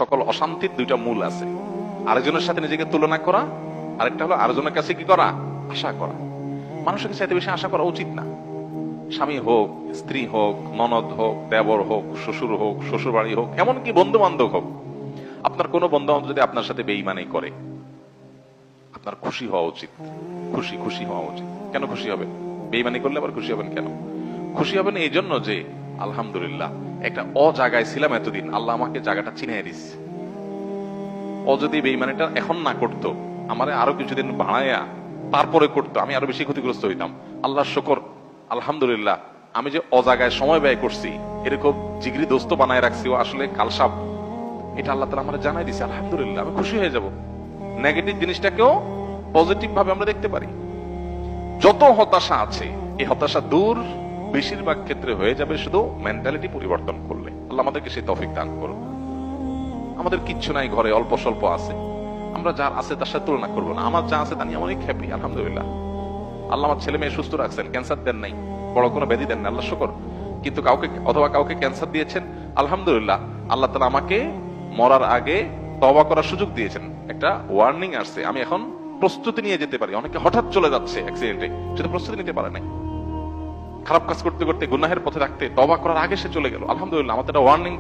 সকল অশান্তির দুইটা মূল আছে, আরেকজনের সাথে নিজেকে তুলনা করা, আরেকটা হলো আরেকজনের কাছে কি করা, আশা করা। মানুষের কাছে এত বেশি আশা করা উচিত না। স্বামী হোক, স্ত্রী হোক, ননদ হোক, দেবর হোক, শ্বশুর হোক, শ্বশুর বাড়ি হোক, এমনকি বন্ধু বান্ধব হোক, আপনার কোনো বন্ধু বান্ধব যদি আপনার সাথে বেঈমানি করে, আপনার খুশি হওয়া উচিত। খুশি হওয়া উচিত। কেন খুশি হবেন? বেঈমানি করলে আবার খুশি হবেন কেন? খুশি হবেন এই জন্য যে আলহামদুলিল্লাহ একটা জায়গায় ছিলাম এতদিন, আল্লাহ আমাকে জায়গাটা চিনিয়ে দিচ্ছে। যদি বেঈমানিটা এখন না করতো, আমারে আরো কিছুদিন বাড়াইয়া তারপরে করতো, আমি আরো বেশি ক্ষতিগ্রস্ত হইতাম। আল্লাহর শুকর, আলহামদুলিল্লাহ আমি যে অজাগায় সময় ব্যয় করছি, এরকম জিগরি দোস্ত বানায় রাখছি, ও আসলে কালসাপ, এটা আল্লাহ তাআলা আমারে জানাই দিছে। আলহামদুলিল্লাহ আমি খুশি হয়ে যাব। নেগেটিভ জিনিসটাকেও পজিটিভ ভাবে আমরা দেখতে পারি। যত হতাশা আছে, এই হতাশা দূর বেশিরভাগ ক্ষেত্রে হয়ে যাবে শুধু মেন্টালিটি পরিবর্তন করলে। আল্লাহ আমাদেরকে সেই তৌফিক দান করুন। আমাদের কিচ্ছু নাই ঘরে, অল্প স্বল্প আছে, আমরা যার আছে তার সাথে তুলনা করবো না। আমার যা আছে তা নিয়ে অনেক হ্যাপি, আলহামদুলিল্লাহ। আল্লাহ আমার ছেলে মেয়ে সুস্থ রাখছেন, ক্যান্সার দেন নাই, বড় কোনো ব্যাধি দেন না, আল্লাহ শুকর। কিন্তু কাউকে ক্যান্সার দিয়েছেন, আলহামদুলিল্লাহ আল্লাহ তাআলা আমাকে মরার আগে তওবা করার সুযোগ দিয়েছেন। একটা ওয়ার্নিং আসছে, আমি এখন প্রস্তুতি নিয়ে যেতে পারি। অনেকে হঠাৎ চলে যাচ্ছে অ্যাক্সিডেন্টে, সেটা প্রস্তুতি নিতে পারে নাই, খারাপ কাজ করতে করতে গুনাহের পথে থাকতে তওবা করার আগে সে চলে গেল। আলহামদুলিল্লাহ আমাদের একটা ওয়ার্নিং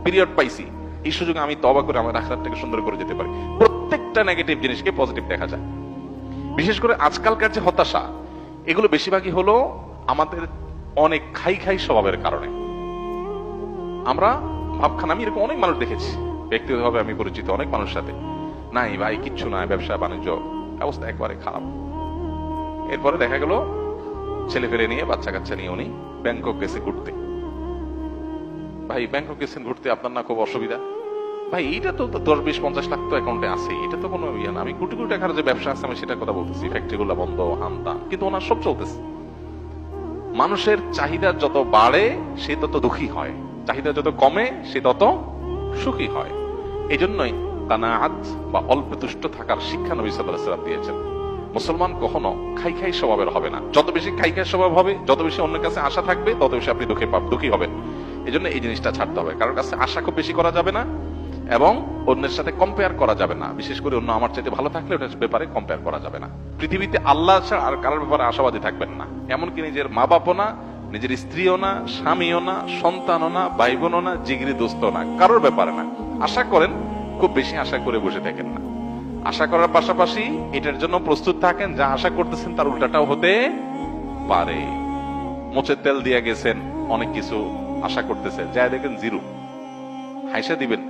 পিরিয়ড পাইছি, এই সুযোগে আমি তওবা করে আমার আখিরাতটাকে সুন্দর করে যেতে পারি। প্রত্যেকটা নেগেটিভ জিনিসকে পজিটিভ দেখা যায়। বিশেষ করে আজকালকার যে হতাশা, এগুলো বেশিরভাগই হলো আমাদের অনেক খাই স্বভাবের কারণে। আমরা ভাবখানা, আমি এরকম অনেক মানুষ দেখেছি, ব্যক্তিগতভাবে আমি পরিচিত অনেক মানুষের সাথে, নাই ভাই কিচ্ছু নাই, ব্যবসা বাণিজ্য অবস্থা একবারে খারাপ। এরপরে দেখা গেল ছেলে ফেলে নিয়ে, বাচ্চা কাচ্চা নিয়ে উনি ব্যাংকক গেছে ঘুরতে। ভাই ব্যাংকক গেছেন ঘুরতে, আপনার না খুব অসুবিধা? ভাই এইটা তো 10-20-50 লাখ তো অ্যাকাউন্টে আছে, এটা তো কোনো ইয়ে না। আমি কোটি কোটি টাকার যে ব্যবসা আছে আমি সেটার কথা বলতেছি, ফ্যাক্টরি গুলো বন্ধ, হামতাম, কিন্তু ওনার সব চলতেছে। মানুষের চাহিদা যত বাড়ে সে তত দুঃখী হয়, চাহিদা যত কমে সে তত সুখী হয়। এই জন্যই কানাআত বা অল্প তুষ্ট থাকার শিক্ষা নবী সাল্লাল্লাহু আলাইহি ওয়াসাল্লাম দিয়েছেন। মুসলমান কখনো খাই স্বভাবের হবে না। যত বেশি খাই স্বভাব হবে, যত বেশি অন্যের কাছে আশা থাকবে, তত বেশি আপনি দুঃখী হবেন। এই জন্য এই জিনিসটা ছাড়তে হবে। কারোর কাছে আশা খুব বেশি করা যাবে না, এবং অন্যের সাথে কম্পেয়ার করা যাবে না। বিশেষ করে অন্য আমার চাইতে ভালো থাকলে ওটার ব্যাপারে কম্পেয়ার করা যাবে না। পৃথিবীতে আল্লাহ ছাড়া আর কারোর ব্যাপারে আশাবাদী থাকবেন না। এমনকি নিজের মা বাপও না, নিজের স্ত্রীও না, স্বামীও না, সন্তানও না, ভাই বোনও না, জিগরি দোস্ত না, কারোর ব্যাপারে না। আশা করেন, খুব বেশি আশা করে বসে থাকেন না। আশা করার পাশাপাশি এটার জন্য প্রস্তুত থাকেন, যা আশা করতেছেন তার উল্টাটাও হতে পারে। মোচের তেল দিয়ে গেছেন, অনেক কিছু আশা করতেছে, যা দেখেন জিরো, হাইসা দিবেন